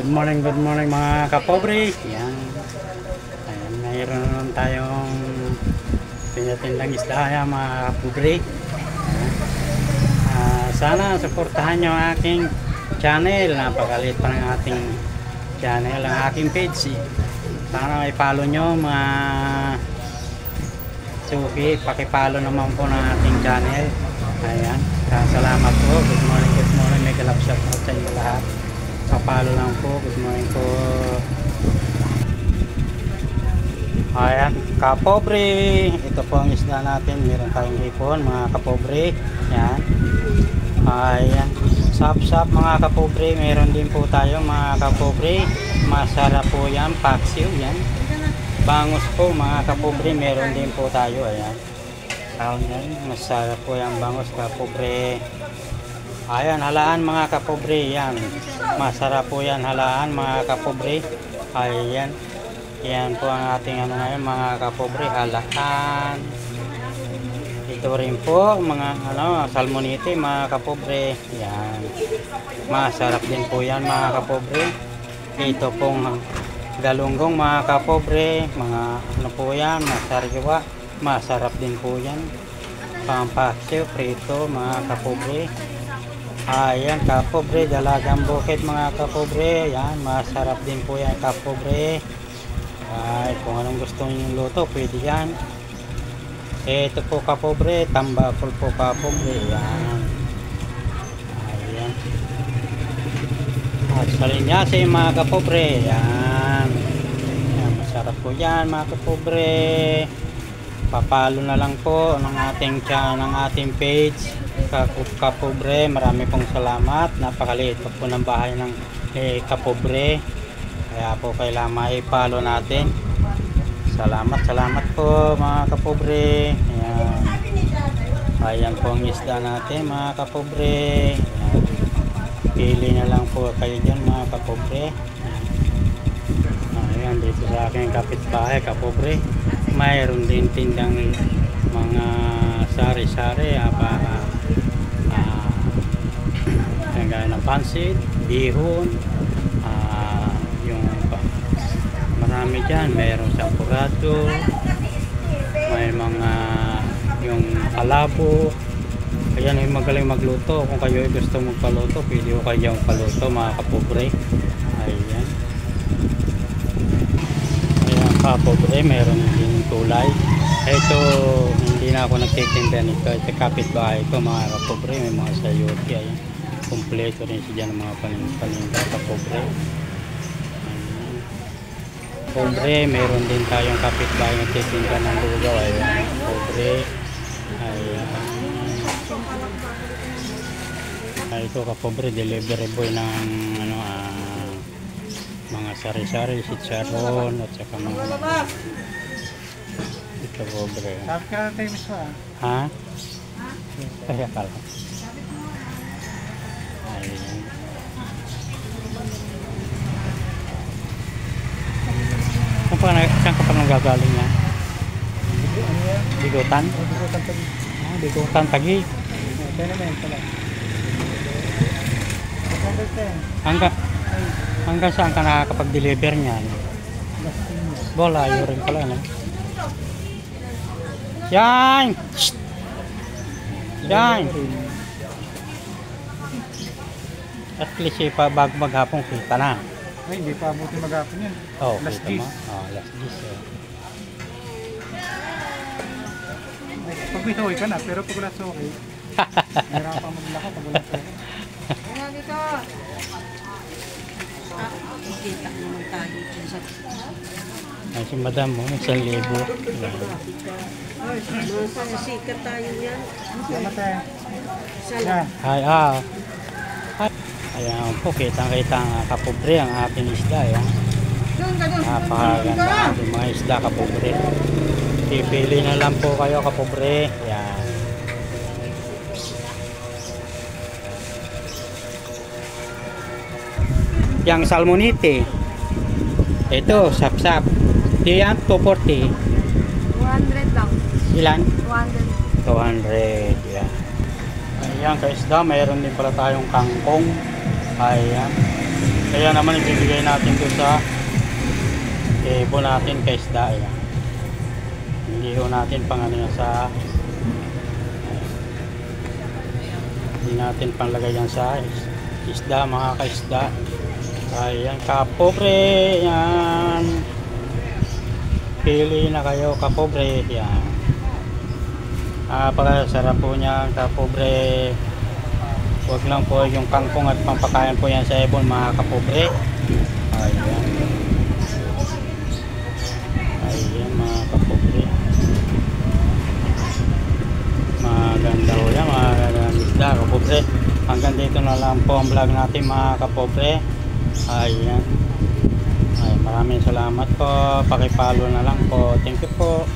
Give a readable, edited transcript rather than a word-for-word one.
Good morning mga kapobre. Yan. Ayan, mayroon naman tayong pinatindang isda yan mga kapobre. Sana suportahan nyo ang aking channel. Napakalit pa ng ating channel, ang aking page. Sana i-follow nyo mga suki. Pakipollow naman po ng ating channel. Ayan. Salamat po. Good morning. May kalap shout out sa inyo lahat. Papalo lang po. Good morning po. Ayan, kapobre. Ito po ang isda natin. Meron tayong hipon mga kapobre. Ayan. Ayan. Sap mga kapobre. Meron din po tayo mga kapobre. Masarap po yan. Paksiw yan. Bangus po mga kapobre. Meron din po tayo. Ayan. Masarap po yung bangus kapobre. Ayan, halaan mga kapobre, yan. Masarap po yan, halaan mga kapobre. Ayan. Yan po ang ating ngayon mga kapobre, halaan. Ito rin po mga salmonite mga kapobre. Yan. Masarap din po yan mga kapobre. Ito pong galunggong mga kapobre, mga po yan, masariwa. Masarap din po yan. Pampaksiw, prito mga kapobre. Ayan kapobre, dalagang bukit mga kapobre. Ayan, masarap din po yan kapobre. Ay, kung anong gusto nyo luto, pwede yan. Ito po kapobre, tambakol po kapobre. Ayan. Ayan. At salinyasi mga kapobre. Ayan. Ayan, masarap po yan mga kapobre. Papalo na lang po ng ating page kapobre. Marami pong salamat. Napakaliit po ng bahay ng kapobre, kaya po kailangan maipalo natin. Salamat po mga kapobre. Ayan. Ayan po ang isda natin mga kapobre. Ayan. Pili na lang po kayo dyan mga kapobre. Ayan, dito sa aking kapitbahay kapobre, mayroon din tindang mga sari-sari gaya ng pansit, bihon, yung marami dyan, mayroon sampurado, may mga yung kalabo. Ayan, yung magaling magluto. Kung kayo gusto magpaluto, pwede ko kayo magpaluto mga kapobre. Ayan. Ayan kapobre, mayroon din tulay. Ito, hindi na ako nagtitinda nito. Ito kapitbahay ko mga kapobre, may mga sayote. Ayan, kompleto rin siya ng mga paninda kapobre. Ayan. Kapobre, meron din tayong kapitbahay nagtitinda ng lugaw. Ayan kapobre. Ayan. Ito kapobre, delivery boy ng mga sari-sari, chicharon at saka mga ito kapobre. Sabi ka na tayo mismo Ha? Kaya pala. Ayan. Saan ka pa nang gagaling niya? Bigutan? Bigutan Taguig. Hanggang saan ka nakakapag-deliver niyan? Bolayo rin pala, no? Yan! Yan! At least bago maghapong kita na. Ay, hindi pa abutin maghapon yan. Oh, last kita mo? days. Oh, last days. Pag may saway ka na, pero pag wala saway, meron pa maglaka pag wala saway. Ano dito? Kita naman tayo sa Ay, si madam mo, 1,000. mga sikat tayo yan. Salamat eh. Salamat. Ay, ayan po, kitang-kita ang kapobre ang ating isda. Ayan. Napakaganda ang ating mga isda kapobre. Pipili na lang po kayo kapobre. Ayan. Yang salmonite. Ito, sap-sap. Diyan, 240. 200 lang. Ilan? 200. 200. Yeah. Ayan, kaisda, mayroon din pala tayong kangkong. Ayan. Kaya naman ibibigay natin doon sa ibon natin kay isda. Ayan. Hindi ho natin pang ano yan sa hindi natin panglagay yan sa isda, mga kaisda. Ayan, kapobre. Yan. Pili na kayo, kapobre. Yan. Napakasarap po niya, kapobre. Huwag lang po yung kangkong at pampakain po yan sa ibon, mga kapobre. Ayan. Ayan, mga kapobre. Maganda ho yan, mga isda, kapobre. Hanggang dito na lang po ang vlog natin, mga kapobre. Ayan. Ay, maraming salamat po. Pakipalo na lang po. Thank you po.